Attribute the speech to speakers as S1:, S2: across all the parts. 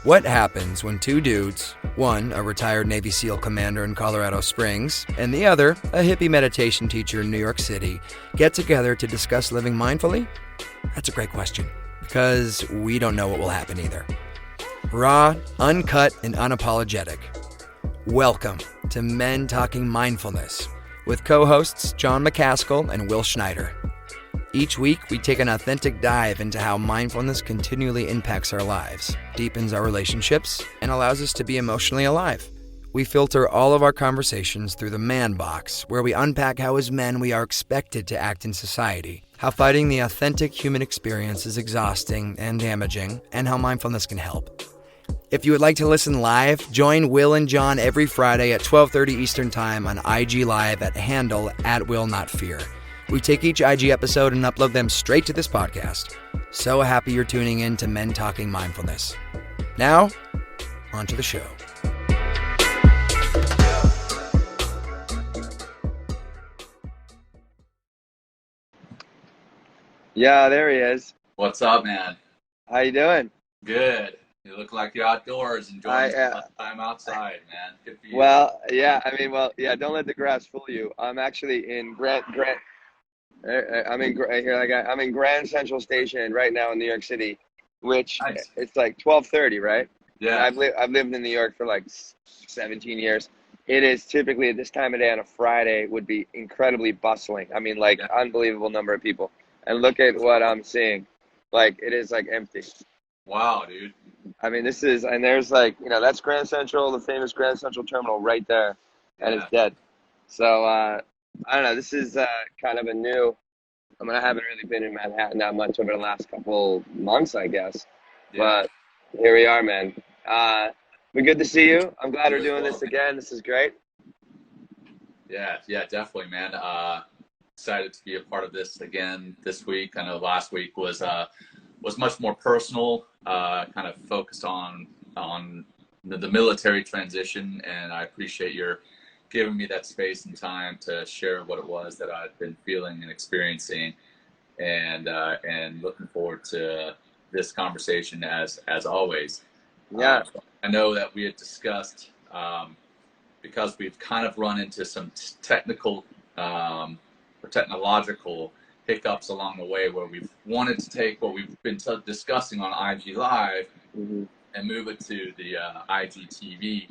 S1: What happens when two dudes, one a retired Navy SEAL commander in Colorado Springs, and the other a hippie meditation teacher in New York City, get together to discuss living mindfully? That's a great question, because we don't know what will happen either. Raw, uncut, and unapologetic. Welcome to Men Talking Mindfulness with co-hosts John McCaskill and Will Schneider. Each week, we take an authentic dive into how mindfulness continually impacts our lives, deepens our relationships, and allows us to be emotionally alive. We filter all of our conversations through the man box, where we unpack how as men we are expected to act in society, how fighting the authentic human experience is exhausting and damaging, and how mindfulness can help. If you would like to listen live, join Will and John every Friday at 12:30 Eastern Time on IG Live at handle @WillNotFear. We take each IG episode and upload them straight to this podcast. So happy you're tuning in to Men Talking Mindfulness. Now, on to the show. Yeah, there he is.
S2: What's up, man?
S1: How you doing?
S2: Good. You look like you're outdoors enjoying some time outside, man. Good for you.
S1: Well, yeah, don't let the grass fool you. I'm actually in I'm in Grand Central Station right now in New York City, which
S2: Nice.
S1: It's like 12:30, right?
S2: Yeah.
S1: And I've lived in New York for like 17 years. It is typically at this time of day on a Friday would be incredibly bustling. I mean, like unbelievable number of people. And look at what I'm seeing. Like it is like empty.
S2: Wow, dude.
S1: I mean, there's like, that's Grand Central, the famous Grand Central Terminal right there, and it's dead. So, I don't know, this is kind of a new, I haven't really been in Manhattan that much over the last couple months, I guess.
S2: Yeah.
S1: But here we are, man. But good to see you. I'm glad we're doing this again. This is great.
S2: Yeah, definitely, man. Excited to be a part of this again this week. I know last week was much more personal, kind of focused on the military transition, and I appreciate your giving me that space and time to share what it was that I've been feeling and experiencing, and looking forward to this conversation as always.
S1: Yeah.
S2: I know that we had discussed, because we've kind of run into some technical or technological hiccups along the way, where we've wanted to take what we've been discussing on IG Live and move it to the IGTV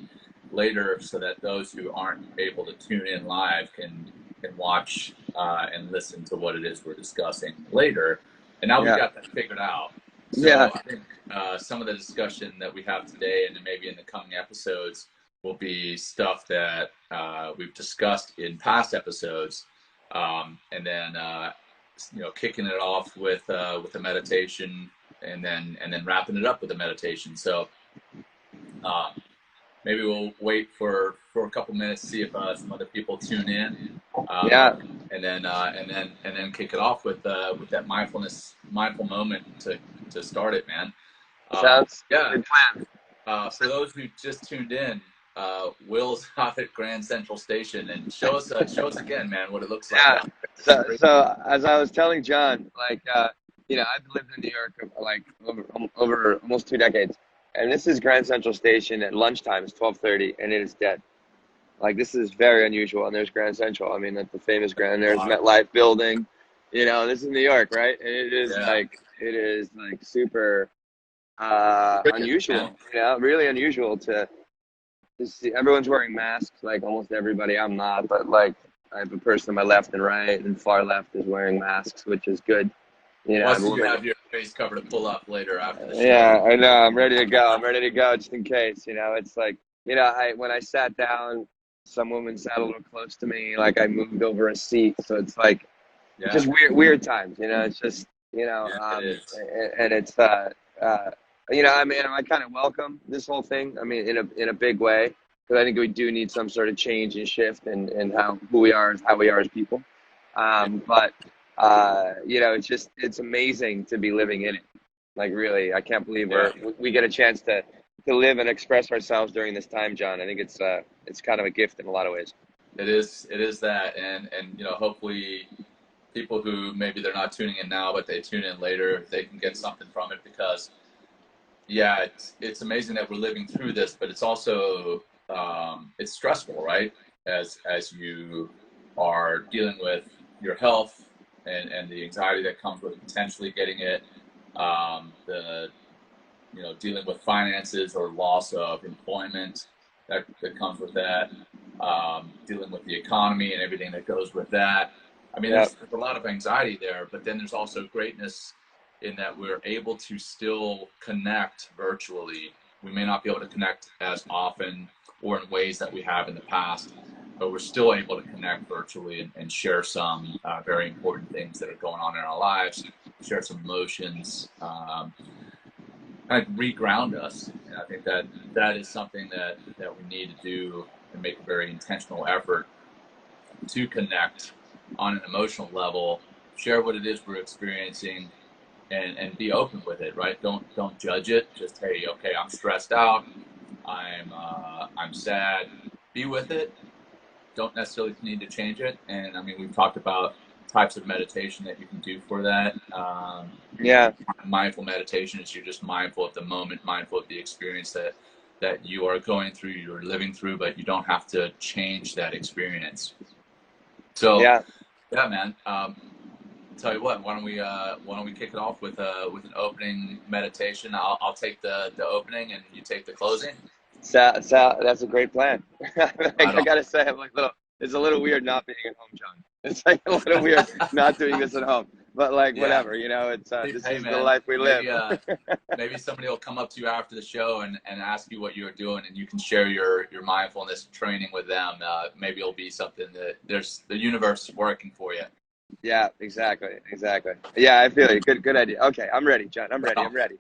S2: later, so that those who aren't able to tune in live can watch and listen to what it is we're discussing later. And now we've got that figured out. So I think some of the discussion that we have today and then maybe in the coming episodes will be stuff that we've discussed in past episodes, and then kicking it off with a meditation, and then wrapping it up with a meditation. So maybe we'll wait for a couple minutes to see if some other people tune in, and then kick it off with that mindful moment to start it, man.
S1: Sounds good plan.
S2: For those who just tuned in, Will's out at Grand Central Station, and show us again, man, what it looks like.
S1: Yeah. So as I was telling John, like I've lived in New York like over almost 2 decades, and this is Grand Central Station at lunchtime. It's 12:30, and it is dead. Like this is very unusual. And there's Grand Central. I mean, that's the famous Grand. There's MetLife building. This is New York, right? And it is like super unusual. Really unusual to see. Everyone's wearing masks, like almost everybody. I'm not, but like I have a person on my left and right, and far left is wearing masks, which is good.
S2: Plus, you have your face cover to pull up later after the show.
S1: Yeah, I know. I'm ready to go just in case. It's like, when I sat down, some woman sat a little close to me, like I moved over a seat. So it's like just weird times. It's just
S2: it is.
S1: And it's I kind of welcome this whole thing. I mean, in a big way, because I think we do need some sort of change and shift in who we are as people. But it's amazing to be living in it. Like really, I can't believe we get a chance to live and express ourselves during this time, John. I think it's kind of a gift in a lot of ways.
S2: It is that, and hopefully people who maybe they're not tuning in now, but they tune in later, they can get something from it, because yeah, it's amazing that we're living through this, but it's also it's stressful, right? As you are dealing with your health and the anxiety that comes with potentially getting it, the dealing with finances or loss of employment that comes with that, dealing with the economy and everything that goes with that. I mean,
S3: Yeah.
S2: there's a lot of anxiety there, but then there's also greatness in that we're able to still connect virtually. We may not be able to connect as often or in ways that we have in the past, but we're still able to connect virtually and share some very important things that are going on in our lives, share some emotions, kind of reground us. And I think that is something that we need to do and make a very intentional effort to connect on an emotional level, share what it is we're experiencing, and be open with it, right? Don't judge it. Just, hey, okay, I'm stressed out, I'm sad. Be with it. Don't necessarily need to change it. And I mean, we've talked about types of meditation that you can do for that.
S3: Yeah.
S2: Mindful meditation is you're just mindful of the moment, mindful of the experience that you are going through, you're living through, but you don't have to change that experience. So
S3: Yeah.
S2: yeah, man. Tell you what, why don't we kick it off with an opening meditation? I'll take the opening and you take the closing.
S3: So that's a great plan.
S2: Right
S3: I
S2: on.
S3: gotta say, it's a little weird not being at home, John. It's like a little weird not doing this at home. But like,
S2: Yeah.
S3: whatever, it's this
S2: Hey,
S3: is
S2: man,
S3: the life we live.
S2: maybe somebody will come up to you after the show and ask you what you're doing, and you can share your mindfulness training with them. Maybe it'll be something that the universe is working for you.
S3: Yeah, exactly. Yeah, I feel you. Good idea. Okay, I'm ready, John. I'm ready.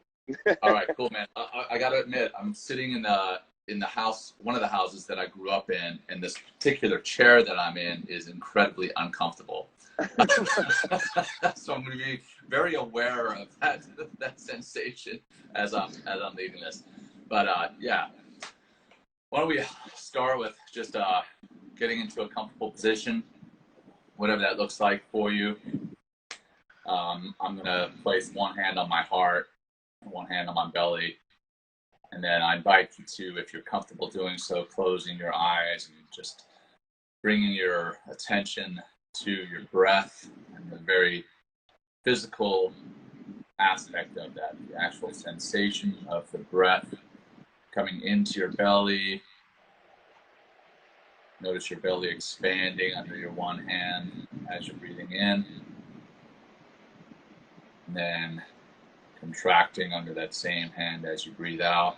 S2: All right, cool, man. I got to admit, I'm sitting in the house, one of the houses that I grew up in, and this particular chair that I'm in is incredibly uncomfortable. So I'm going to be very aware of that sensation as I'm leaving this. But yeah, why don't we start with just getting into a comfortable position, whatever that looks like for you. I'm going to place one hand on my heart, one hand on my belly, and then I invite you to, if you're comfortable doing so, closing your eyes and just bringing your attention to your breath and the very physical aspect of that, the actual sensation of the breath coming into your belly. Notice your belly expanding under your one hand as you're breathing in, and then contracting under that same hand as you breathe out.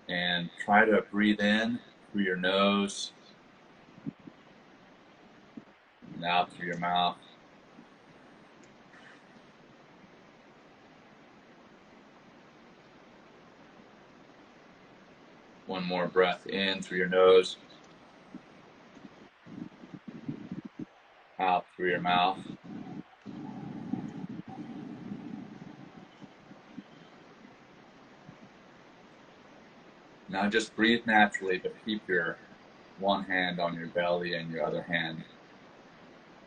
S2: And try to breathe in through your nose and out through your mouth. One more breath in through your nose, out through your mouth. Now just breathe naturally, but keep your one hand on your belly and your other hand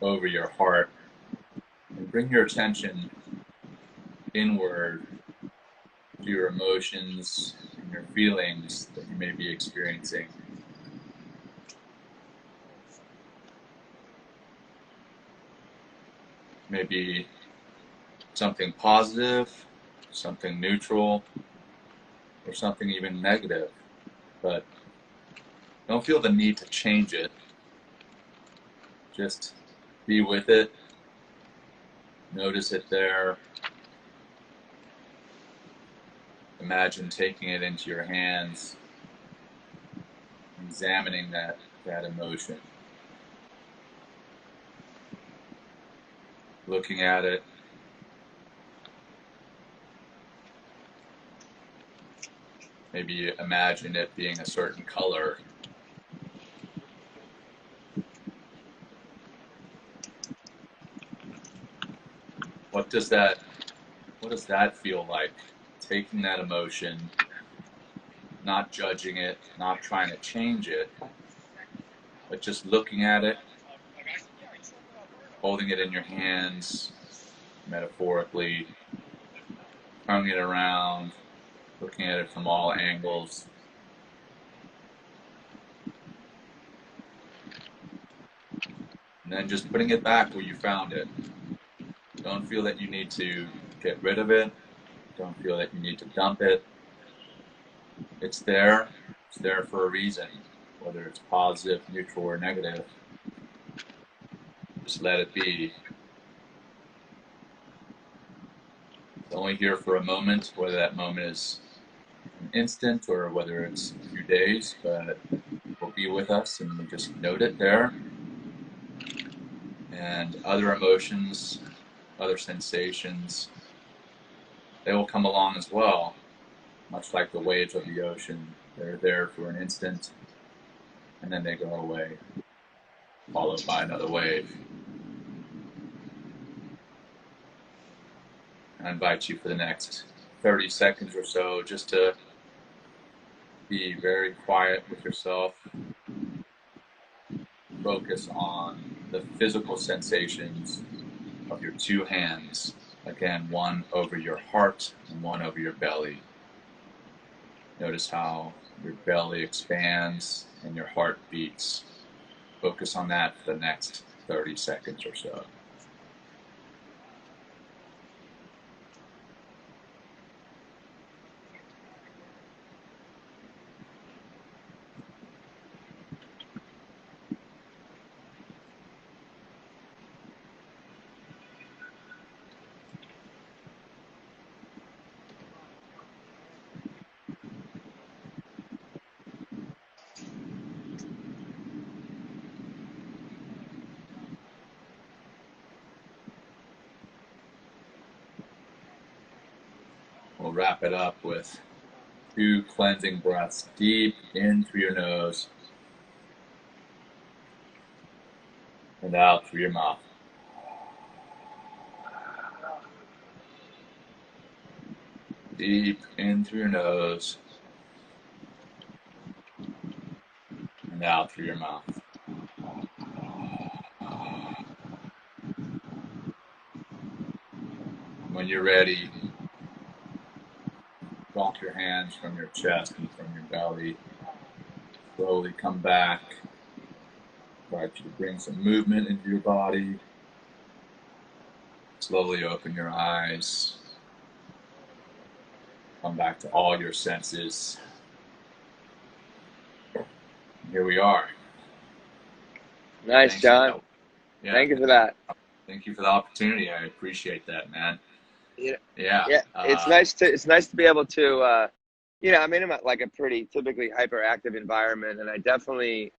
S2: over your heart. And bring your attention inward to your emotions and your feelings that you may be experiencing. Maybe something positive, something neutral, or something even negative. But don't feel the need to change it. Just be with it. Notice it there. Imagine taking it into your hands, examining that emotion. Looking at it. Maybe imagine it being a certain color. What does that feel like? Taking that emotion, not judging it, not trying to change it, but just looking at it, holding it in your hands, metaphorically, turning it around, looking at it from all angles. And then just putting it back where you found it. Don't feel that you need to get rid of it. Don't feel that you need to dump it. It's there. It's there for a reason, whether it's positive, neutral, or negative. Just let it be. It's only here for a moment, whether that moment is an instant or whether it's a few days, but it will be with us, and we just note it there. And other emotions, other sensations, they will come along as well, much like the waves of the ocean. They're there for an instant, and then they go away, followed by another wave. I invite you for the next 30 seconds or so just to be very quiet with yourself. Focus on the physical sensations of your two hands. Again, one over your heart and one over your belly. Notice how your belly expands and your heart beats. Focus on that for the next 30 seconds or so. We'll wrap it up with 2 cleansing breaths deep in through your nose and out through your mouth. Deep in through your nose and out through your mouth. When you're ready, drop your hands from your chest and from your belly. Slowly come back. Invite you to bring some movement into your body. Slowly open your eyes. Come back to all your senses. Here we are.
S3: Nice,
S2: Thanks,
S3: John.
S2: Yeah.
S3: Thank you for that.
S2: Thank you for the opportunity. I appreciate that, man.
S3: Yeah.
S2: Yeah.
S3: It's nice to be able to, I'm in like a pretty typically hyperactive environment, and I definitely,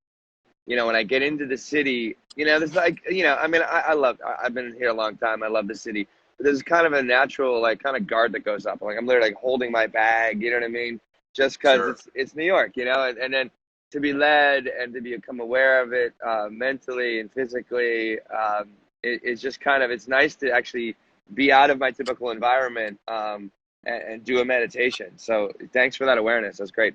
S3: when I get into the city, there's like, I've been here a long time. I love the city, but there's kind of a natural, like, kind of guard that goes up. Like, I'm literally like holding my bag, you know what I mean? Just because
S2: Sure.
S3: it's New York, and then to be led and to become aware of it mentally and physically, it's just kind of, it's nice to actually be out of my typical environment and do a meditation. So thanks for that awareness. That's great.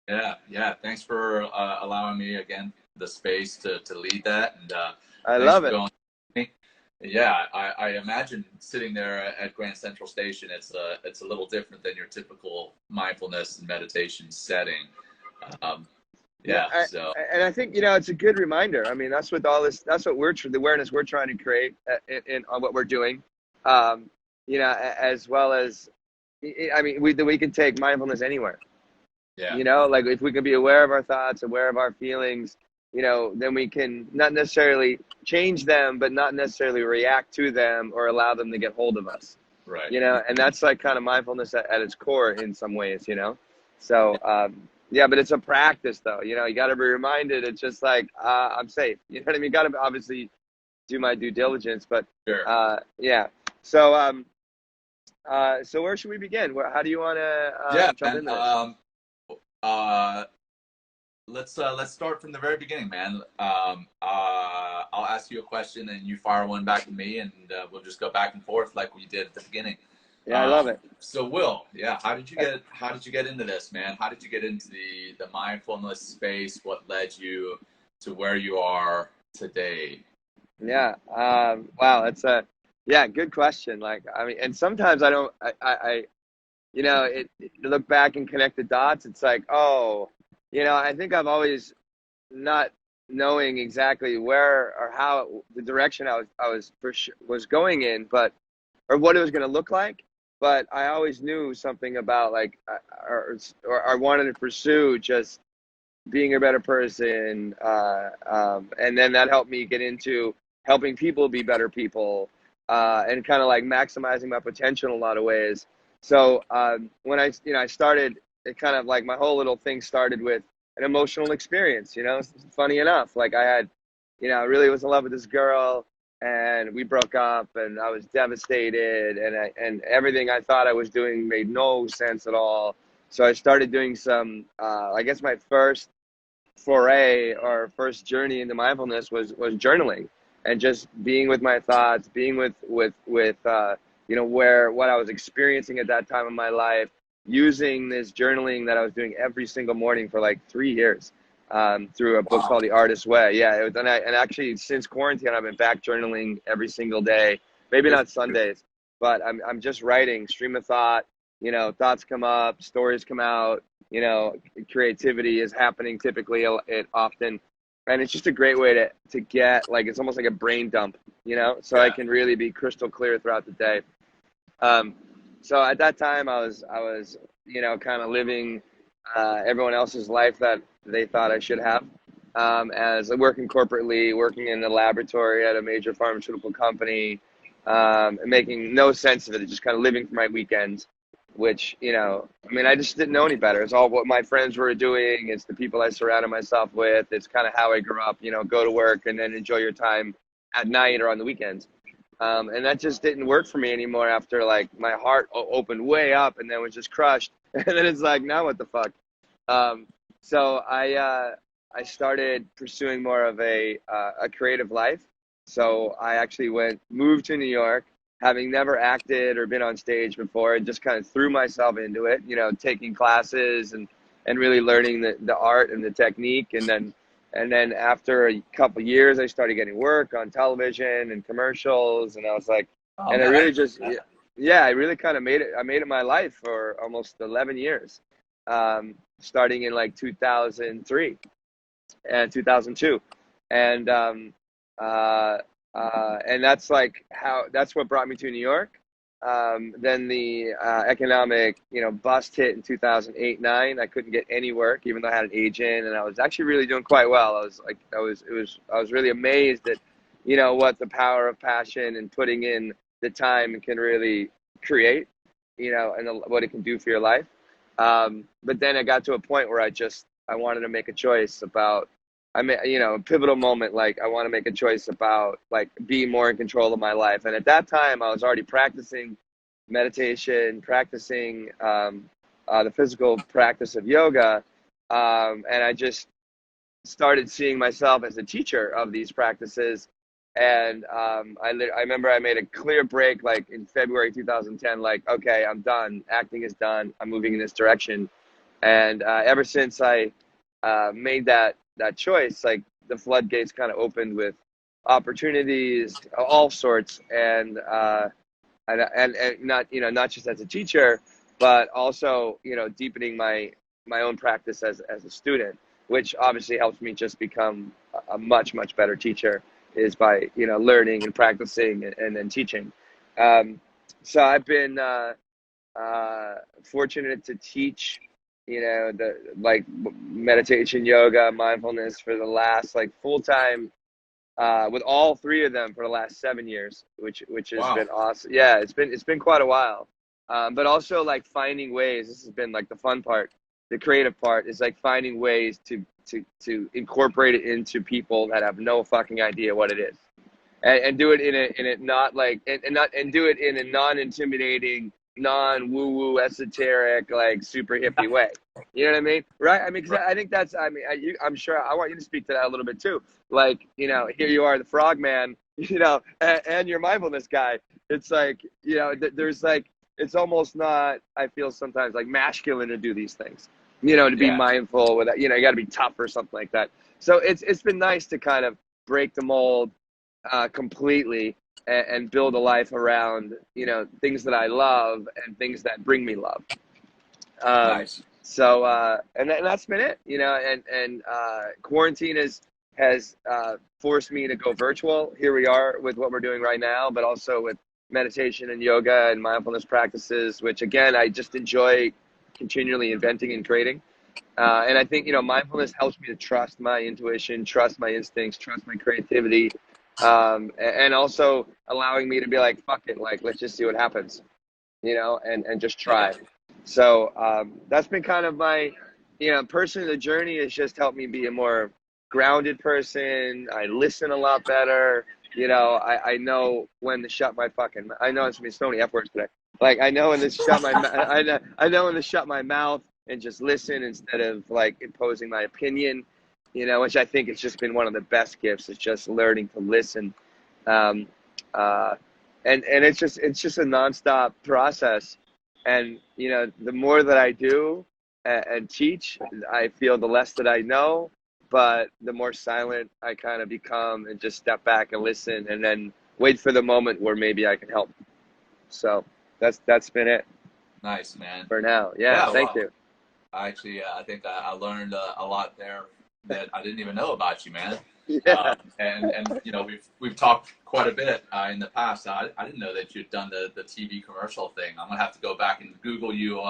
S2: Yeah. Thanks for allowing me again the space to lead that, and
S3: I
S2: thanks
S3: love
S2: for
S3: it.
S2: going with me. Yeah, I imagine sitting there at Grand Central Station, it's a little different than your typical mindfulness and meditation setting. So
S3: And I think, it's a good reminder. I mean, that's what all this, that's what the awareness we're trying to create on what we're doing. As well as, we can take mindfulness anywhere.
S2: yeah,
S3: Like if we can be aware of our thoughts, aware of our feelings, then we can not necessarily change them, but not necessarily react to them or allow them to get hold of us.
S2: right.
S3: And that's like kind of mindfulness at its core in some ways, So, but it's a practice though, you got to be reminded. It's just like, I'm safe. You know what I mean? Got to obviously do my due diligence, but
S2: Sure.
S3: yeah. So, so where should we begin? How do you want to jump into this?
S2: Let's start from the very beginning, man. I'll ask you a question, and you fire one back to me, and we'll just go back and forth like we did at the beginning.
S3: Yeah, I love it.
S2: So, Will, how did you get into this, man? How did you get into the mindfulness space? What led you to where you are today?
S3: Yeah. Wow. That's good question. Like, I mean, and sometimes I don't. you know, look back and connect the dots. It's like, oh, you know, I think I've always not knowing exactly where or how the direction was going in, but or what it was going to look like. But I always knew something about like, or I wanted to pursue just being a better person, and then that helped me get into helping people be better people, and kind of like maximizing my potential in a lot of ways. So when I started, it kind of like my whole little thing started with an emotional experience. You know, funny enough, like I had, you know, I really was in love with this girl, and we broke up, and I was devastated, and everything I thought I was doing made no sense at all. So I started doing some, I guess my first foray or first journey into mindfulness was journaling, and just being with my thoughts, being with you know, what I was experiencing at that time in my life, using this journaling that I was doing every single morning for like 3 years, through a book called The Artist's Way. Yeah, it was, and actually since quarantine, I've been back journaling every single day. Maybe not Sundays, but I'm just writing, stream of thought. You know, thoughts come up, stories come out. You know, creativity is happening typically often, and it's just a great way to get, like, it's almost like a brain dump. You know, so I can really be crystal clear throughout the day. So at that time, I was you know, kind of living everyone else's life that they thought I should have, as working corporately, working in a laboratory at a major pharmaceutical company, and making no sense of it, just kind of living for my weekends, which, you know, I mean, I just didn't know any better. It's all what my friends were doing. It's the people I surrounded myself with. It's kind of how I grew up, you know, go to work and then enjoy your time at night or on the weekends. And that just didn't work for me anymore after, like, my heart opened way up and then was just crushed. And then it's like, now what the fuck? So I started pursuing more of a creative life. So I actually moved to New York, having never acted or been on stage before, and just kind of threw myself into it, you know, taking classes and really learning the art and the technique. And then after a couple of years, I started getting work on television and commercials, and I was like, I really just, I really kind of made it. I made it my life for almost 11 years, starting in like 2003 and 2002, and that's like that's what brought me to New York. Then the economic, you know, bust hit in 2008-9. I couldn't get any work, even though I had an agent, and I was actually really doing quite well. I was really amazed at, you know, what the power of passion and putting in the time can really create, you know, and what it can do for your life. But then I got to a point where I wanted to make a choice about, you know, a pivotal moment. Like, I want to make a choice about, like, being more in control of my life. And at that time, I was already practicing meditation, practicing the physical practice of yoga. And I just started seeing myself as a teacher of these practices. And I remember I made a clear break, like in February 2010, like, okay, I'm done. Acting is done. I'm moving in this direction. And ever since I made that choice, like, the floodgates kind of opened with opportunities, all sorts, and not, you know, not just as a teacher, but also, you know, deepening my own practice as a student, which obviously helps me just become a much better teacher, is by, you know, learning and practicing and then teaching. So I've been fortunate to teach, you know, the, like, meditation, yoga, mindfulness for the last, like, full time, with all three of them for the last 7 years, which has been awesome. Yeah, it's been quite a while. But also, like, finding ways. This has been, like, the fun part. The creative part is, like, finding ways to incorporate it into people that have no fucking idea what it is, and do it in a not like, and do it in a non-intimidating, non-woo-woo, esoteric, like, super hippie way. You know what I mean? Right? I mean, 'cause I think that's, I mean, I'm sure I want you to speak to that a little bit too. Like, you know, here you are, the frogman, you know, and your mindfulness guy. It's like, you know, there's like, it's almost not, I feel sometimes, like, masculine to do these things, you know, to be mindful with that, you know, you got to be tough or something like that. So it's been nice to kind of break the mold completely, and build a life around, you know, things that I love and things that bring me love.
S2: Nice.
S3: So, and that's been it, you know, and quarantine has forced me to go virtual. Here we are with what we're doing right now, but also with meditation and yoga and mindfulness practices, which again, I just enjoy continually inventing and creating. And I think, you know, mindfulness helps me to trust my intuition, trust my instincts, trust my creativity, and also allowing me to be like, fuck it, like, let's just see what happens, you know, and just try. So that's been kind of my, you know, personally, the journey has just helped me be a more grounded person. I listen a lot better. You know, I know when to shut my fucking, I know it's going to be so many F words today. Like, I know when to shut my, I know when to shut my mouth and just listen instead of like imposing my opinion, you know, which I think has just been one of the best gifts, is just learning to listen. And it's just a nonstop process. And, you know, the more that I do and teach, I feel the less that I know, but the more silent I kind of become and just step back and listen and then wait for the moment where maybe I can help. So that's been it.
S2: Nice, man.
S3: For now. Yeah, thank you.
S2: I think I learned a lot there that I didn't even know about you, man.
S3: Yeah.
S2: And you know, we've talked quite a bit in the past. I didn't know that you'd done the TV commercial thing. I'm gonna have to go back and Google you.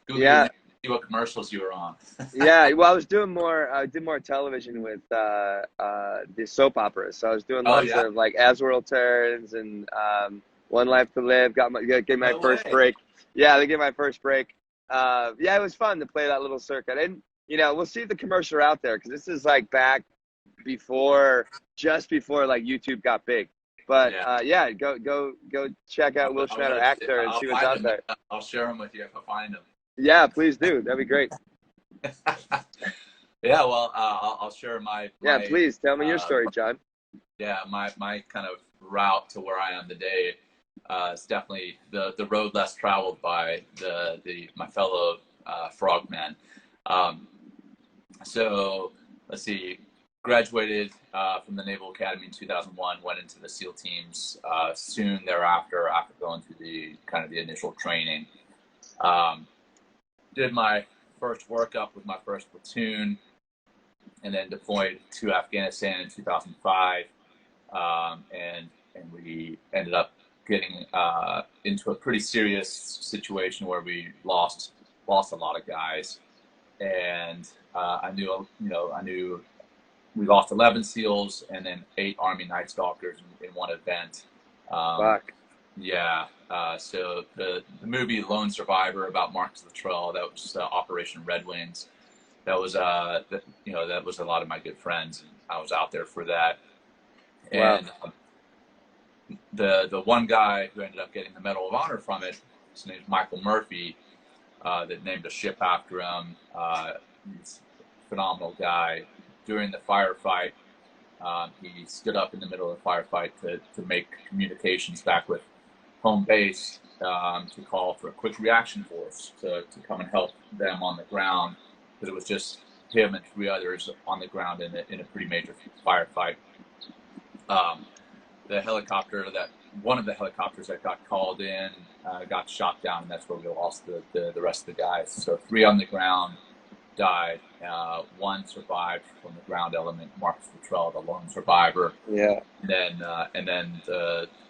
S2: Google your name, see what commercials you were on.
S3: Yeah, well, I was doing more. I did more television with the soap operas. So I was doing lots of like As World Turns and One Life to Live. Gave my first break. Yeah, they gave my first break. Yeah, it was fun to play that little circuit. And you know, we'll see if the commercials are out there, because this is like back just before like YouTube got big. But yeah, go check out Will Schneider actor and see what's out there.
S2: I'll share them with you if I find them.
S3: Yeah, please do. That'd be great.
S2: Yeah, well, I'll share my
S3: yeah. Please tell me your story, John.
S2: Yeah, my kind of route to where I am today is definitely the road less traveled by my fellow frogmen. So let's see. Graduated from the Naval Academy in 2001. Went into the SEAL teams soon thereafter, after going through the initial training. Did my first workup with my first platoon, and then deployed to Afghanistan in 2005. And we ended up getting into a pretty serious situation where we lost a lot of guys, and I knew we lost 11 SEALs and then 8 Army Night Stalkers in one event.
S3: Fuck.
S2: Yeah. So the movie Lone Survivor about Marcus Luttrell, that was Operation Red Wings. That was that was a lot of my good friends. I was out there for that.
S3: Wow.
S2: And the one guy who ended up getting the Medal of Honor from it, his name's Michael Murphy, that named a ship after him. He's a phenomenal guy. During the firefight, he stood up in the middle of the firefight to make communications back with home base, to call for a quick reaction force to come and help them on the ground, because it was just him and 3 others on the ground in a pretty major firefight. One of the helicopters that got called in got shot down, and that's where we lost the rest of the guys. So 3 on the ground died. 1 survived from the ground element, Marcus Luttrell, the lone survivor.
S3: Yeah.
S2: And then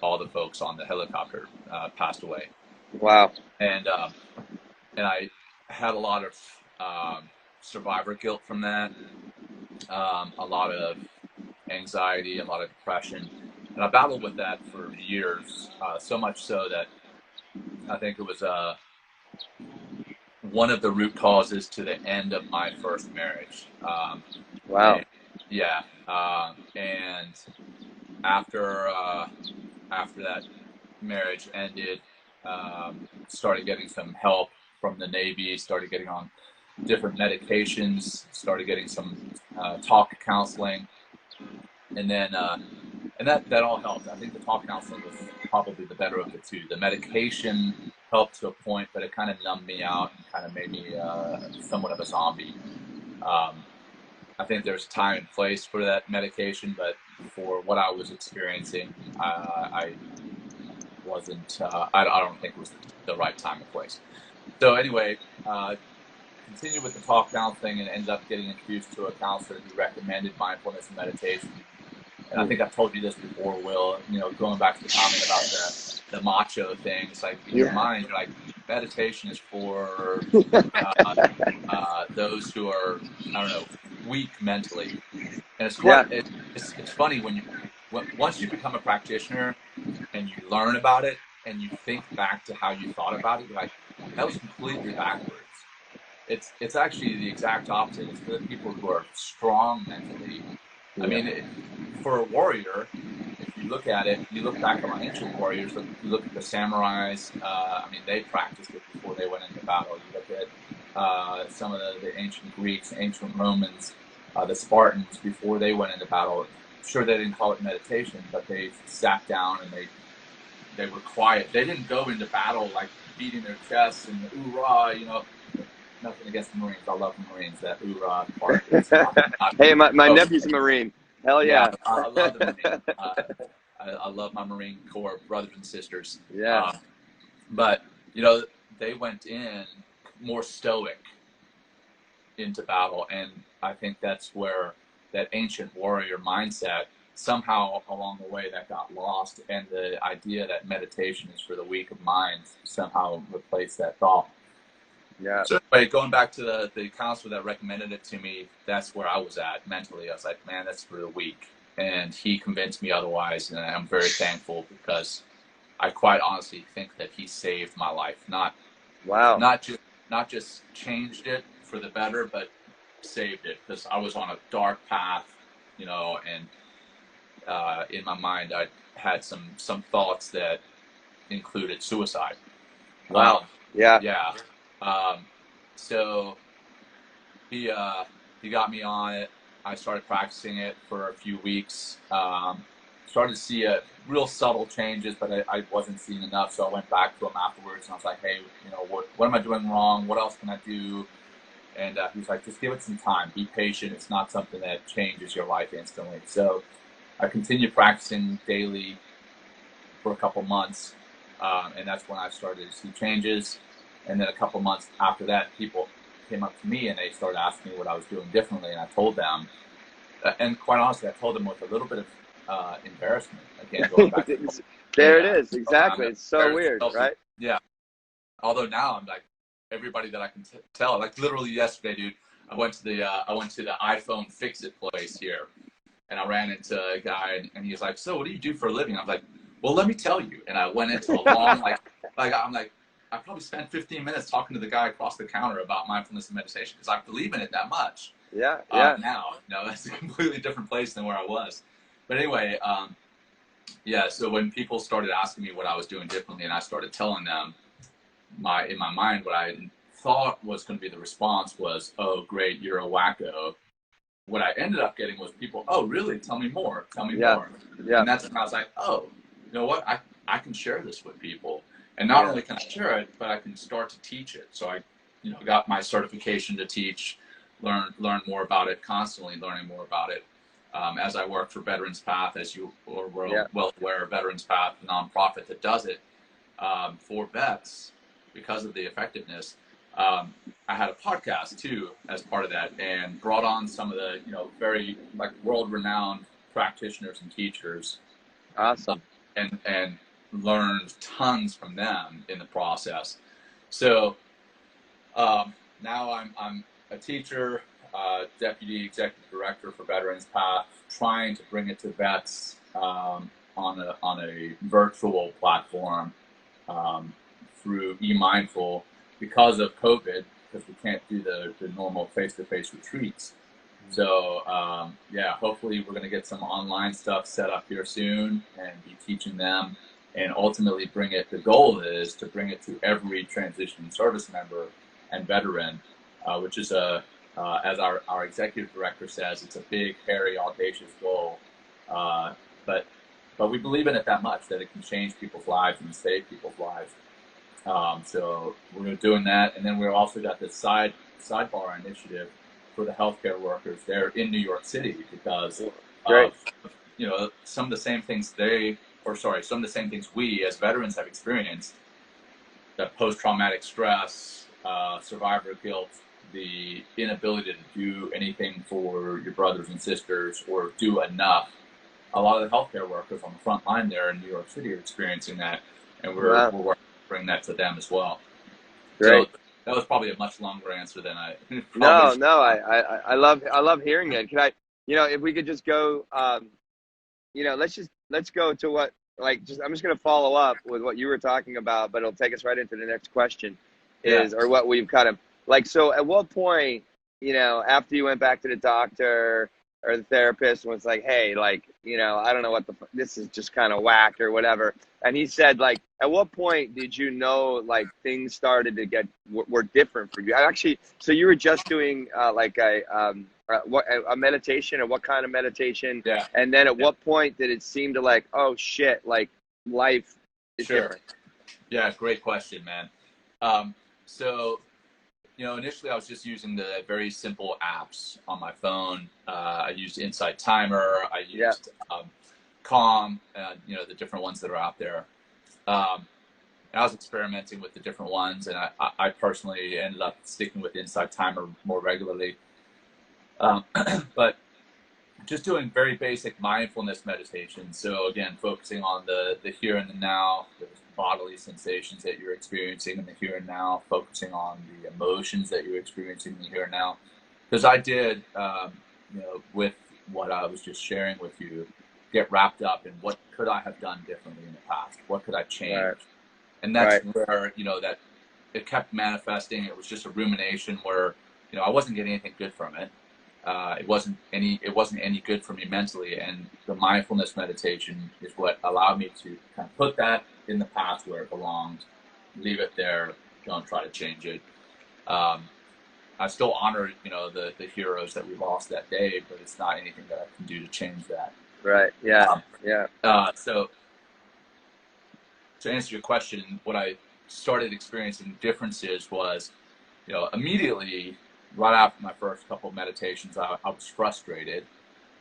S2: all the folks on the helicopter passed away.
S3: Wow.
S2: And I had a lot of survivor guilt from that, a lot of anxiety, a lot of depression, and I battled with that for years. So much so that I think it was one of the root causes to the end of my first marriage.
S3: Wow.
S2: And after that marriage ended, started getting some help from the Navy, started getting on different medications, started getting some talk counseling, and then and that all helped. I think the talk counseling was probably the better of the two. The medication helped to a point, but it kind of numbed me out and kind of made me somewhat of a zombie. I think there's time and place for that medication, but for what I was experiencing, I wasn't. I don't think it was the right time and place. So anyway, continued with the talk counseling and ended up getting introduced to a counselor who recommended mindfulness and meditation. And I think I've told you this before, Will. You know, going back to the comment about the macho thing, it's like in your mind, you're like, meditation is for those who are, I don't know, weak mentally. And it's quite, it's funny when once you become a practitioner and you learn about it and you think back to how you thought about it, you're like, that was completely backwards. It's actually the exact opposite. It's for the people who are strong mentally. I mean, for a warrior, if you look at it, you look back on ancient warriors, you look at the samurais, I mean, they practiced it before they went into battle. You look at some of the ancient Greeks, ancient Romans, the Spartans, before they went into battle. Sure, they didn't call it meditation, but they sat down and they were quiet. They didn't go into battle like beating their chests and hoorah, you know. Nothing against the Marines. I love the Marines. That hoorah part.
S3: Hey, my nephew's a Marine. Hell yeah.
S2: I love the Marine. I love my Marine Corps brothers and sisters.
S3: Yeah.
S2: But, you know, they went in more stoic into battle. And I think that's where that ancient warrior mindset, somehow along the way, that got lost. And the idea that meditation is for the weak of mind somehow replaced that thought.
S3: Yeah.
S2: So anyway, going back to the counselor that recommended it to me, that's where I was at mentally. I was like, man, that's for the weak. And he convinced me otherwise, and I'm very thankful because I quite honestly think that he saved my life. Not just changed it for the better, but saved it, because I was on a dark path, you know, and in my mind I had some thoughts that included suicide.
S3: Wow. Yeah.
S2: So he got me on it. I started practicing it for a few weeks. Started to see real subtle changes, but I wasn't seeing enough. So I went back to him afterwards, and I was like, hey, you know, what am I doing wrong? What else can I do? And he was like, just give it some time. Be patient. It's not something that changes your life instantly. So I continued practicing daily for a couple months, and that's when I started to see changes. And then a couple months after that, people came up to me and they started asking me what I was doing differently. And I told them, and quite honestly, I told them with a little bit of embarrassment. Again, going back to
S3: there it is. Exactly. It's so weird, right?
S2: Yeah. Although now I'm like, everybody that I can tell, like literally yesterday, dude, I went to the iPhone fix-it place here, and I ran into a guy, and he was like, so what do you do for a living? I'm like, well, let me tell you. And I went into a long, I probably spent 15 minutes talking to the guy across the counter about mindfulness and meditation, because I believe in it that much.
S3: Yeah.
S2: Now, no, that's a completely different place than where I was. But anyway, so when people started asking me what I was doing differently, and I started telling them, in my mind, what I thought was going to be the response was, oh, great, you're a wacko. What I ended up getting was people, oh, really? Tell me more. Tell me more. Yeah. And that's when I was like, oh, you know what? I can share this with people. And not only can I share it, but I can start to teach it. So I, you know, got my certification to teach, learn more about it, constantly learning more about it. As I work for Veterans Path, as you are well aware, Veterans Path, the nonprofit that does it for vets, because of the effectiveness. I had a podcast too as part of that, and brought on some of the, you know, very like world-renowned practitioners and teachers.
S3: Awesome.
S2: And learned tons from them in the process. So now I'm a teacher, deputy executive director for Veterans Path, trying to bring it to vets on a virtual platform through eMindful, because of COVID, because we can't do the normal face-to-face retreats. So hopefully we're going to get some online stuff set up here soon and be teaching them, and ultimately bring it. The goal is to bring it to every transitioning service member and veteran, which is as our executive director says, it's a big, hairy, audacious goal. But we believe in it that much, that it can change people's lives and save people's lives. So we're doing that, and then we've also got this sidebar initiative for the healthcare workers there in New York City because
S3: Great.
S2: of, you know, some of the same things some of the same things we as veterans have experienced, that post-traumatic stress, survivor guilt, the inability to do anything for your brothers and sisters or do enough. A lot of the healthcare workers on the front line there in New York City are experiencing that, and we're working to bring that to them as well.
S3: Great.
S2: So that was probably a much longer answer than I
S3: No, I love hearing it. Can I, if we could just go, let's go to what, I'm just going to follow up with what you were talking about, but it'll take us right into the next question or what we've kind of so at what point, after you went back to the doctor or the therapist was like, hey, I don't know what this is just kind of whack or whatever. And he said, at what point did you know, things started to were different for you? So you were just doing a meditation, or what kind of meditation?
S2: Yeah.
S3: And then at what point did it seem to oh shit, life is different?
S2: Yeah, great question, man. So, initially I was just using the very simple apps on my phone. I used Insight Timer. I used Calm, the different ones that are out there. And I was experimenting with the different ones, and I personally ended up sticking with Insight Timer more regularly. But just doing very basic mindfulness meditation. So again, focusing on the here and the now, the bodily sensations that you're experiencing in the here and now, focusing on the emotions that you're experiencing in the here and now. Because I did, with what I was just sharing with you, get wrapped up in what could I have done differently in the past? What could I change? Right. And that's where, that it kept manifesting. It was just a rumination where, I wasn't getting anything good from it. It wasn't any good for me mentally, and the mindfulness meditation is what allowed me to kind of put that in the past where it belonged, leave it there, don't try to change it. I still honor, the heroes that we lost that day, but it's not anything that I can do to change that.
S3: Right. Yeah.
S2: So to answer your question, what I started experiencing differences was, immediately right after my first couple of meditations, I was frustrated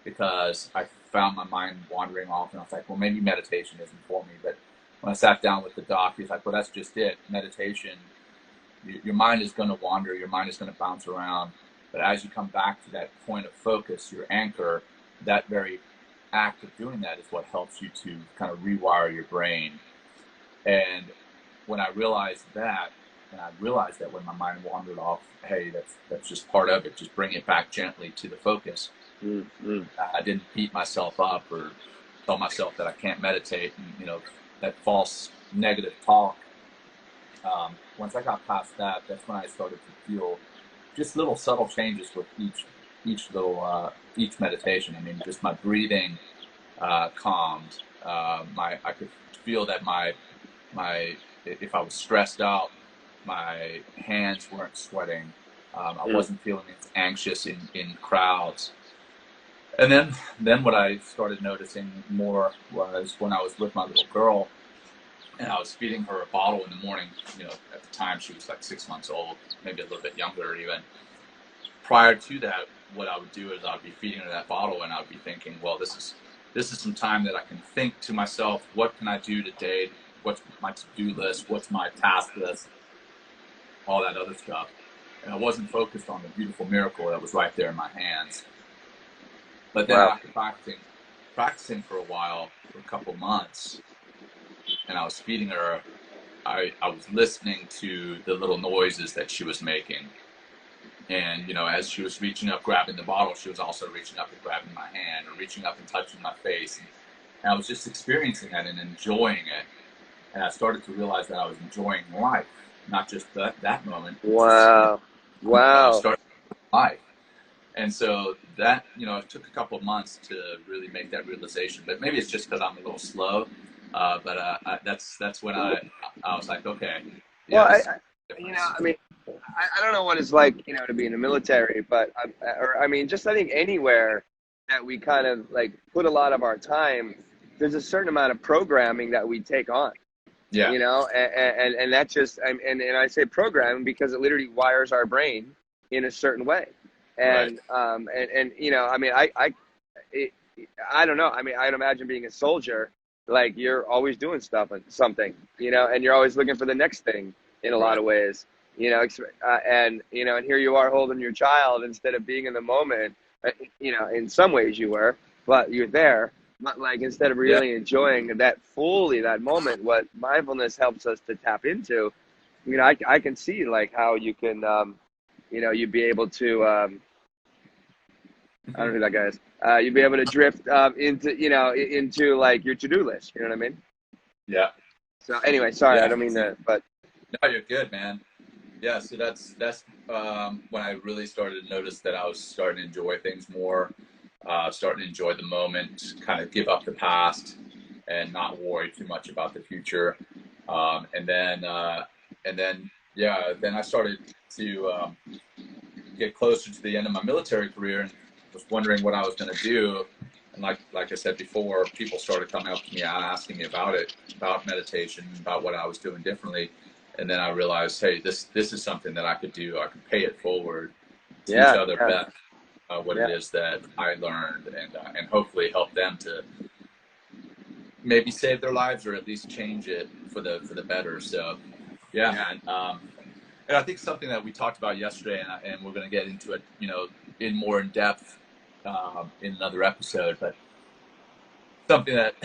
S2: because I found my mind wandering off, and I was like, well, maybe meditation isn't for me. But when I sat down with the doc, he's like, well, that's just it. Meditation, your mind is going to wander, your mind is going to bounce around. But as you come back to that point of focus, your anchor, that very act of doing that is what helps you to kind of rewire your brain. And when I realized that, and I realized that when my mind wandered off, hey, that's just part of it. Just bring it back gently to the focus. Mm-hmm. I didn't beat myself up or tell myself that I can't meditate. And, that false negative talk. Once I got past that, that's when I started to feel just little subtle changes with each meditation. I mean, just my breathing calmed. I could feel that my if I was stressed out, my hands weren't sweating. I wasn't feeling as anxious in crowds. And then what I started noticing more was when I was with my little girl and I was feeding her a bottle in the morning. At the time she was 6 months old, maybe a little bit younger even. Prior to that, what I would do is I'd be feeding her that bottle and I'd be thinking, well, this is some time that I can think to myself, what can I do today? What's my to-do list? What's my task list? All that other stuff. And I wasn't focused on the beautiful miracle that was right there in my hands. But then after practicing for a while, for a couple months, and I was feeding her, I was listening to the little noises that she was making. And, as she was reaching up, grabbing the bottle, she was also reaching up and grabbing my hand or reaching up and touching my face. And I was just experiencing that and enjoying it. And I started to realize that I was enjoying life, not just that moment.
S3: Wow.
S2: Started life. And so that, it took a couple of months to really make that realization. But maybe it's just because I'm a little slow. But that's when I was like, okay.
S3: Yeah, well, I don't know what it's like, to be in the military, but I think anywhere that we kind of put a lot of our time, there's a certain amount of programming that we take on. Yeah. And that's just, and I say programming because it literally wires our brain in a certain way.
S2: Right.
S3: And you know, I mean, it, I don't know. I mean, I'd imagine being a soldier, like you're always doing stuff and something, you know, and you're always looking for the next thing in a lot
S2: Right.
S3: of ways, you know, and you know, and here you are holding your child instead of being in the moment. You know, in some ways you were, but you're there. But like instead of
S2: Yeah.
S3: really enjoying that fully that moment, what mindfulness helps us to tap into, you know, I can see like how you can, you know, you'd be able to. I don't know who that guy is. You'd be able to drift into, you know, into like your to-do list. You know what I mean?
S2: Yeah.
S3: So anyway, sorry, I
S2: Yeah.
S3: don't mean
S2: See,
S3: to, but
S2: no, you're good, man. Yeah. So that's when I really started to notice that I was starting to enjoy things more, starting to enjoy the moment, kind of give up the past, and not worry too much about the future. And then yeah, then I started to get closer to the end of my military career and was wondering what I was going to do. And like I said before, people started coming up to me asking me about it, about meditation, about what I was doing differently. And then I realized, hey, this is something that I could do. I could pay it forward, teach
S3: yeah,
S2: other
S3: yeah,
S2: Beth what it
S3: yeah,
S2: is that I learned, and hopefully help them to maybe save their lives or at least change it for the better. So, yeah,
S3: yeah,
S2: man. And I think something that we talked about yesterday, and we're going to get into it, you know, in more in depth in another episode. But something that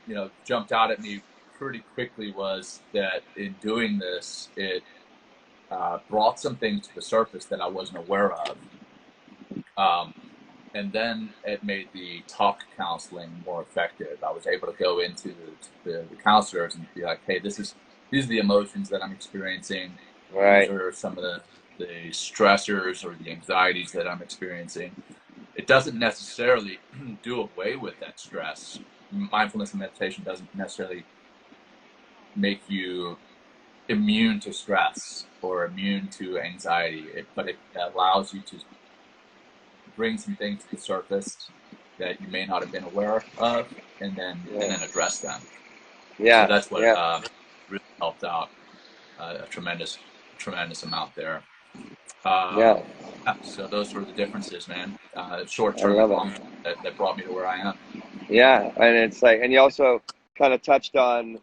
S2: you know jumped out at me pretty quickly was that in doing this, it brought some things to the surface that I wasn't aware of. Um, and then it made the talk counseling more effective. I was able to go into the counselors and be like, "Hey, these are the emotions that I'm experiencing. These
S3: right,
S2: are some of the stressors or the anxieties that I'm experiencing." It doesn't necessarily do away with that stress. Mindfulness and meditation doesn't necessarily make you immune to stress or immune to anxiety, but it allows you to bring some things to the surface that you may not have been aware of, and
S3: yeah,
S2: then address them. So
S3: yeah,
S2: that's what
S3: yeah,
S2: really helped out a tremendous amount there.
S3: yeah.
S2: Yeah, so those were the differences, man. Short
S3: I
S2: term and
S3: love it.
S2: long term that brought me to where I am.
S3: Yeah, and it's like, and you also kind of touched on,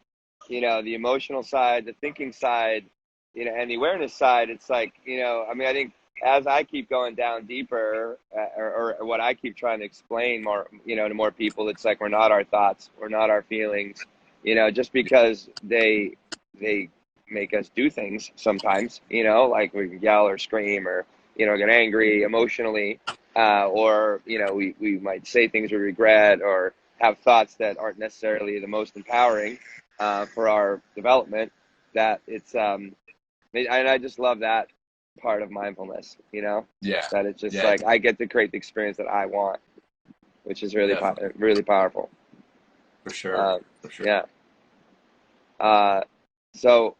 S3: you know, the emotional side, the thinking side, you know, and the awareness side. It's like, you know, I mean, I think as I keep going down deeper, or what I keep trying to explain more, you know, to more people, it's like we're not our thoughts, we're not our feelings, you know, just because they make us do things sometimes, you know, like we can yell or scream or, you know, get angry emotionally, or you know we might say things we regret or have thoughts that aren't necessarily the most empowering for our development. That it's and I just love that part of mindfulness. You know,
S2: Yeah,
S3: that it's just
S2: yeah,
S3: like I get to create the experience that I want, which is really
S2: definitely,
S3: really powerful.
S2: for sure,
S3: Uh,
S2: for sure.
S3: yeah. Uh, so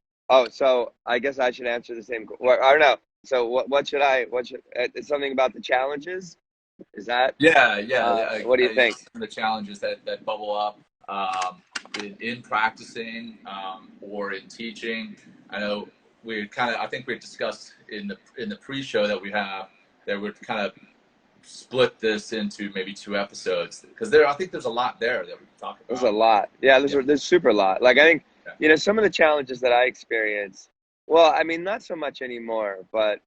S3: so I guess I should answer the same. Well, I don't know. So what should I? What should? It's something about the challenges. Is that?
S2: Yeah, yeah.
S3: What do you think?
S2: Some of the challenges that bubble up in practicing or in teaching. I know I think we discussed in the pre-show that we have that we're kind of split this into maybe two episodes because I think there's a lot there that we can talk
S3: There's a
S2: about.
S3: lot. Yeah,
S2: Yeah,
S3: there's super lot. Like I think,
S2: yeah,
S3: you know, some of the challenges that I experienced, well, I mean, not so much anymore, but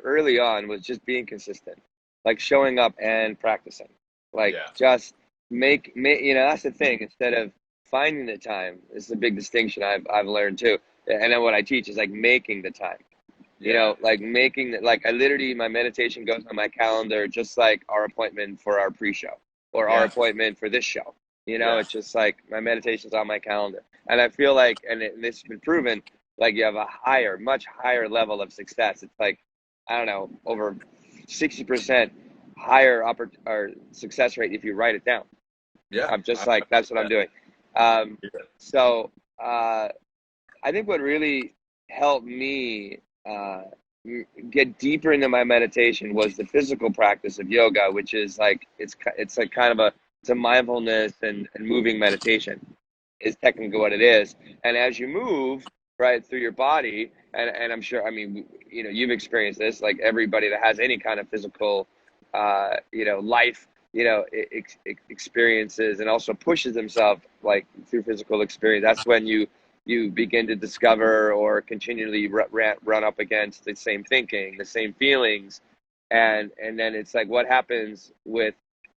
S3: early on was just being consistent, like showing up and practicing. Like
S2: yeah,
S3: just make, you know, that's the thing. Instead of finding the time, this is a big distinction I've learned too. And then what I teach is like making the time. You
S2: yeah,
S3: know, like making like I literally my meditation goes on my calendar just like our appointment for our pre-show or our
S2: yeah,
S3: appointment for this show. You know,
S2: yeah,
S3: it's just like my meditation's on my calendar. And I feel like, this has been proven, like you have a much higher level of success. It's like, I don't know, over 60% higher or success rate if you write it down.
S2: yeah.
S3: I'm just
S2: I
S3: like, that's what I'm
S2: that.
S3: doing. So I think what really helped me uh, get deeper into my meditation was the physical practice of yoga, which is like it's like kind of it's a mindfulness and moving meditation is technically what it is. And as you move right through your body, and I'm sure, I mean, you know, you've experienced this, like everybody that has any kind of physical life, experiences, and also pushes himself like through physical experience. That's when you begin to discover or continually run up against the same thinking, the same feelings, and then it's like what happens with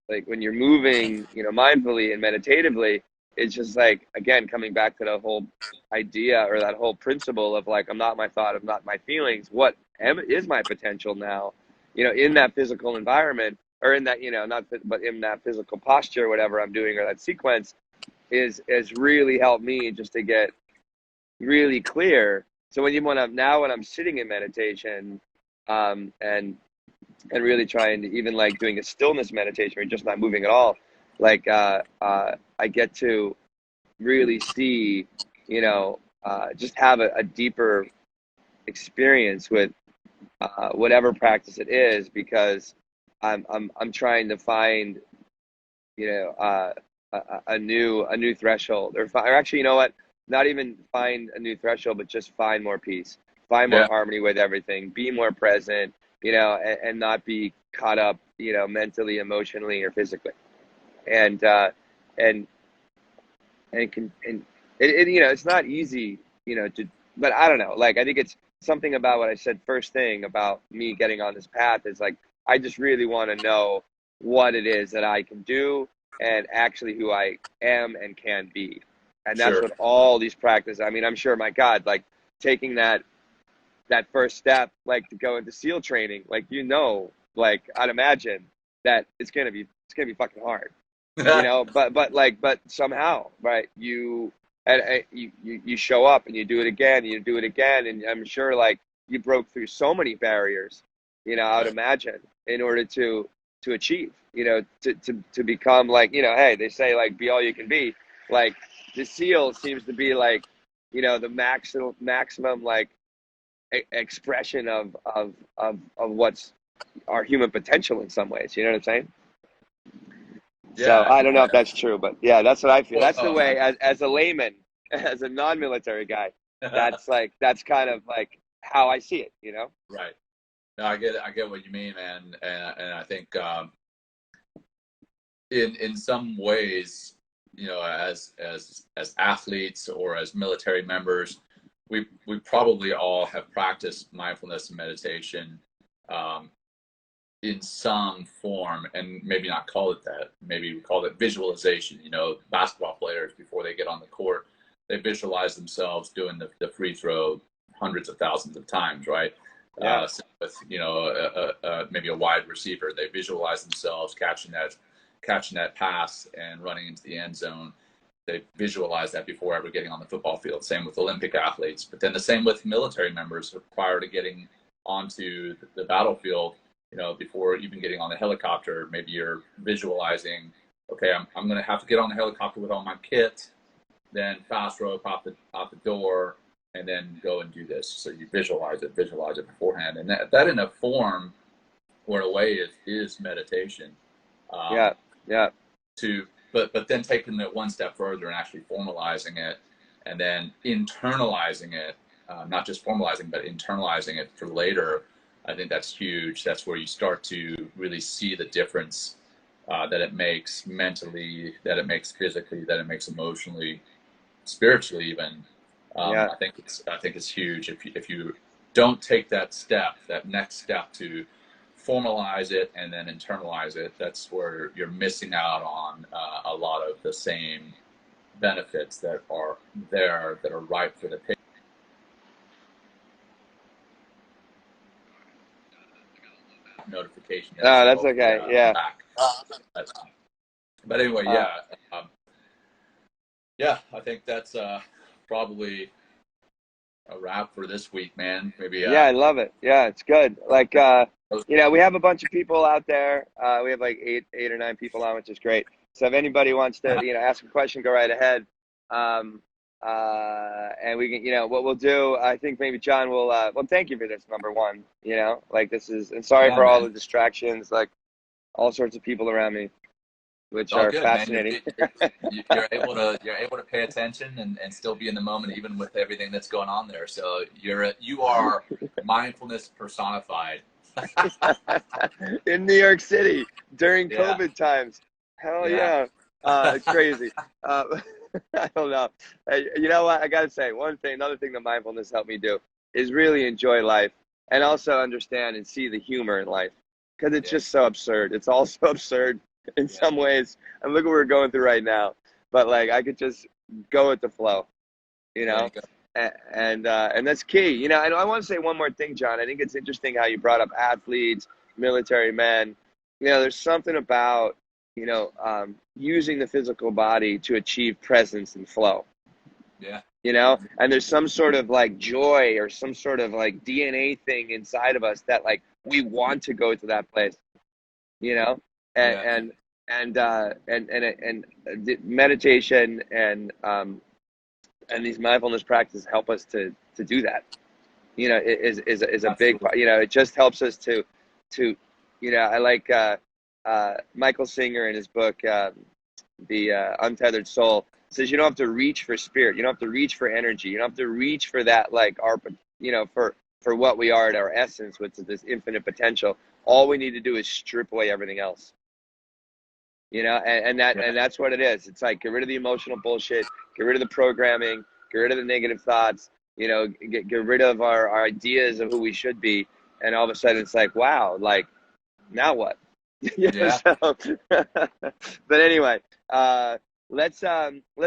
S3: like when you're moving, mindfully and meditatively. It's just like, again, coming back to the whole idea or that whole principle of like, I'm not my thought, I'm not my feelings. What is my potential now, in that physical environment, or in that, but in that physical posture, whatever I'm doing, or that sequence has really helped me just to get really clear. So when I'm sitting in meditation, and really trying to, even like doing a stillness meditation or just not moving at all, like I get to really see, just have a deeper experience with whatever practice it is, because I'm trying to find, a new threshold, or actually, not even find a new threshold, but just find more peace, find more harmony with everything, be more present, and not be caught up, mentally, emotionally, or physically. And it's not easy, but I don't know, like, I think it's something about what I said first thing about me getting on this path is like, I just really want to know what it is that I can do and actually who I am and can be. And that's what all these practices, I mean, I'm sure, my God, like taking that first step, like to go into SEAL training, like, like I'd imagine that it's going to be fucking hard, but somehow, right. You show up and you do it again, and you do it again. And I'm sure like you broke through so many barriers, I would imagine, in order to achieve, to become like, hey, they say like, be all you can be. Like the SEAL seems to be like, the maximum like expression of what's our human potential in some ways. You know what I'm saying? Yeah, so I don't know if that's true, but yeah, that's what I feel. That's the way, as a layman, as a non-military guy, that's kind of like how I see it,
S2: Right. No, I get what you mean, man. And I think in some ways, as athletes or as military members, we probably all have practiced mindfulness and meditation in some form, and maybe not call it that. Maybe we call it visualization. Basketball players, before they get on the court, they visualize themselves doing the free throw hundreds of thousands of times, right?
S3: Yeah.
S2: With maybe a wide receiver, they visualize themselves catching that pass and running into the end zone. They visualize that before ever getting on the football field. Same with Olympic athletes, but then the same with military members prior to getting onto the battlefield. Before even getting on the helicopter, maybe you're visualizing, okay, I'm going to have to get on the helicopter with all my kit, then fast rope out the door, and then go and do this. So you visualize it beforehand, and that in a form or a way is meditation.
S3: Yeah.
S2: But then taking it one step further and actually formalizing it, and then internalizing it, not just formalizing, but internalizing it for later. I think that's huge. That's where you start to really see the difference that it makes mentally, that it makes physically, that it makes emotionally, spiritually even. I think it's huge. If you don't take that next step to formalize it and then internalize it, that's where you're missing out on a lot of the same benefits that are there, that are ripe for the pick. Notification.
S3: Oh, that's okay. Yeah.
S2: But anyway, I think that's probably a wrap for this week, man. Maybe.
S3: I love it. Yeah, it's good. Like, we have a bunch of people out there. We have like eight or nine people on, which is great. So if anybody wants to, ask a question, go right ahead. And we can, what we'll do, I think maybe Jon will, thank you for this, number one, like this is, and sorry for all the distractions, like all sorts of people around me, which are good, fascinating.
S2: You're able to pay attention and still be in the moment, even with everything that's going on there. So you are mindfulness personified.
S3: in New York City during
S2: Yeah.
S3: COVID times. Hell
S2: Yeah.
S3: yeah. It's crazy. Uh, I don't know. You know what? I got to say another thing that mindfulness helped me do is really enjoy life and also understand and see the humor in life, because it's
S2: Yeah.
S3: just so absurd. It's all so absurd in some ways. And look what we're going through right now. But like, I could just go with the flow, you
S2: There
S3: know?
S2: you go.
S3: And that's key. You know, I want to say one more thing, John. I think it's interesting how you brought up athletes, military men. You know, there's something about, using the physical body to achieve presence and flow,
S2: Yeah.
S3: and there's some sort of like joy or some sort of like DNA thing inside of us that like we want to go to that place, you know,
S2: Yeah.
S3: and meditation and these mindfulness practices help us to do that. Is a big
S2: Absolutely.
S3: it just helps us to I like Michael Singer in his book, the Untethered Soul, says you don't have to reach for spirit, you don't have to reach for energy, you don't have to reach for that, like our for what we are at our essence, which is this infinite potential. All we need to do is strip away everything else, and
S2: Yeah.
S3: that's what it is. It's like, get rid of the emotional bullshit, get rid of the programming, get rid of the negative thoughts, get rid of our ideas of who we should be, and all of a sudden it's like, wow, like, now what?
S2: Yeah.
S3: But anyway, let's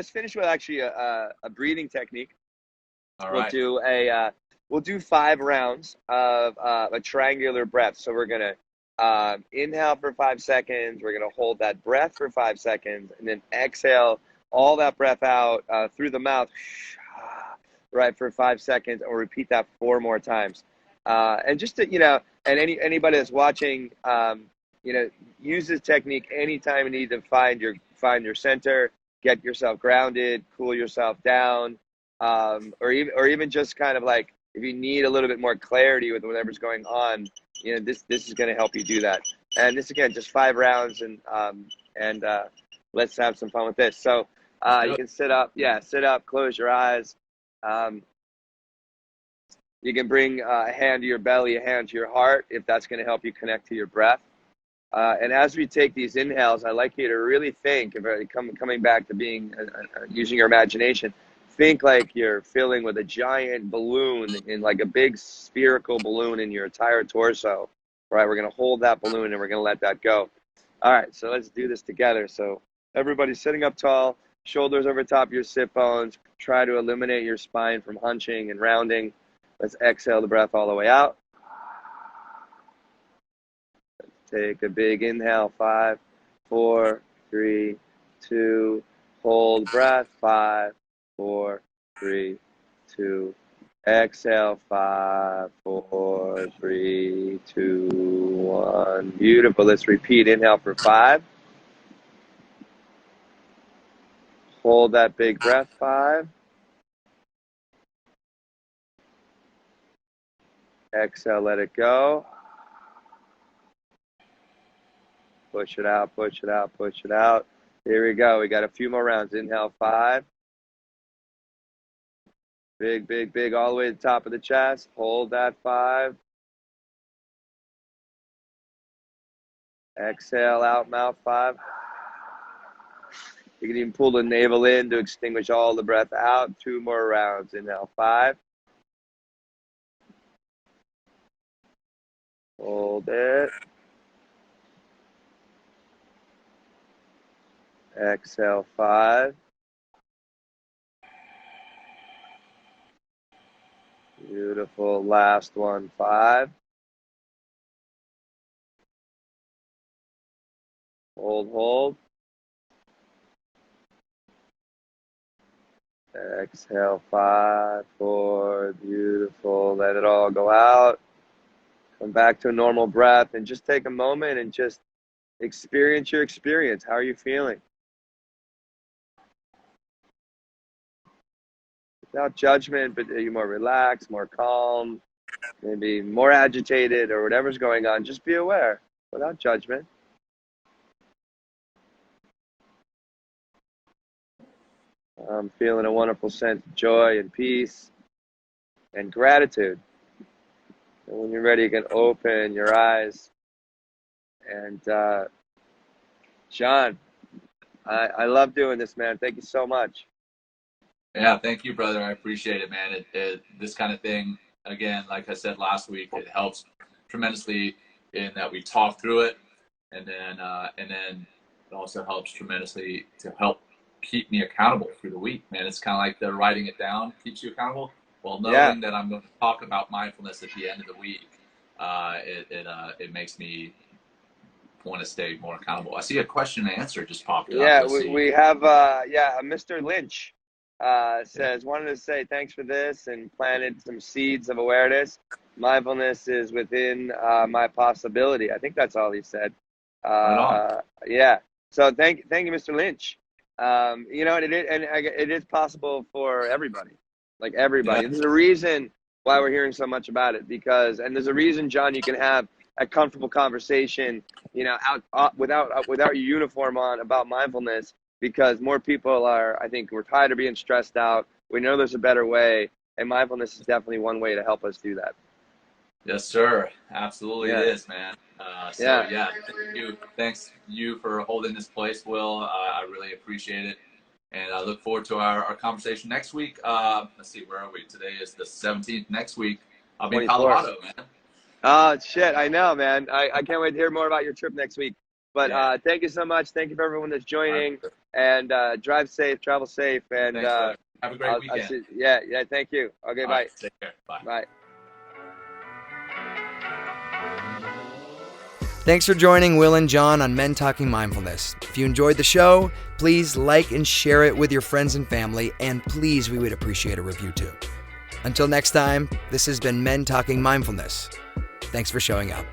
S3: finish with actually a breathing technique.
S2: All
S3: We'll
S2: right.
S3: do we'll do 5 rounds of a triangular breath. So we're gonna inhale for 5 seconds. We're gonna hold that breath for 5 seconds, and then exhale all that breath out through the mouth, right, for 5 seconds, and we'll repeat that 4 more times. And just to, and anybody that's watching, use this technique anytime you need to find your center, get yourself grounded, cool yourself down, or even just kind of like, if you need a little bit more clarity with whatever's going on, this is going to help you do that. And this, again, just 5 rounds, and let's have some fun with this. So
S2: Let's do
S3: you
S2: it.
S3: can sit up, close your eyes. Um, you can bring a hand to your belly, a hand to your heart, if that's going to help you connect to your breath. And as we take these inhales, I'd like you to really think, coming back to being using your imagination, think like you're filling with a giant balloon, in like a big spherical balloon in your entire torso. Right, we're going to hold that balloon and we're going to let that go. All right, so let's do this together. So everybody's sitting up tall, shoulders over top of your sit bones. Try to eliminate your spine from hunching and rounding. Let's exhale the breath all the way out. Take a big inhale. 5, 4, 3, 2. Hold breath. 5, 4, 3, 2. Exhale. 5, 4, 3, 2, 1. Beautiful. Let's repeat. Inhale for 5. Hold that big breath. 5. Exhale. Let it go. Push it out, push it out, push it out. Here we go. We got a few more rounds. Inhale, 5. Big, big, big, all the way to the top of the chest. Hold that 5. Exhale, out mouth, 5. You can even pull the navel in to extinguish all the breath out. 2 more rounds. Inhale, 5. Hold it. Exhale, 5. Beautiful. Last one, 5. Hold, hold. Exhale, 5, 4. Beautiful. Let it all go out. Come back to a normal breath and just take a moment and just experience your experience. How are you feeling? Without judgment, but are you more relaxed, more calm, maybe more agitated, or whatever's going on? Just be aware without judgment. I'm feeling a wonderful sense of joy and peace and gratitude. And when you're ready, you can open your eyes. And Jon, I love doing this, man. Thank you so much.
S2: Yeah, thank you, brother. I appreciate it, man. This kind of thing, again, like I said last week, it helps tremendously in that we talk through it, and then it also helps tremendously to help keep me accountable through the week, man. It's kind of like the writing it down keeps you accountable. Well, knowing that I'm going to talk about mindfulness at the end of the week, it makes me want to stay more accountable. I see a question and answer just popped up.
S3: Yeah, we have Mr. Lynch says, wanted to say thanks for this and planted some seeds of awareness. Mindfulness is within my possibility. I think that's all he said. Yeah. So thank you, Mr. Lynch. You know, it is possible for everybody, like everybody. Yeah. There's a reason why we're hearing so much about it, and there's a reason, Jon, you can have a comfortable conversation, you know, without your uniform on about mindfulness, because more people are, I think, we're tired of being stressed out. We know there's a better way, and mindfulness is definitely one way to help us do that.
S2: Yes, sir. Absolutely, It is, man. Thanks you for holding this place, Will. I really appreciate it, and I look forward to our conversation next week. Let's see, where are we? Today is the 17th. Next week, I'll be in Colorado, man.
S3: Oh, shit. I know, man. I can't wait to hear more about your trip next week. But thank you so much. Thank you for everyone that's joining. And drive safe, travel safe. And
S2: thanks, have a great weekend.
S3: Yeah, thank you. Okay, bye.
S2: Right, take care. Bye.
S3: Bye.
S1: Thanks for joining Will and Jon on Men Talking Mindfulness. If you enjoyed the show, please like and share it with your friends and family. And please, we would appreciate a review too. Until next time, this has been Men Talking Mindfulness. Thanks for showing up.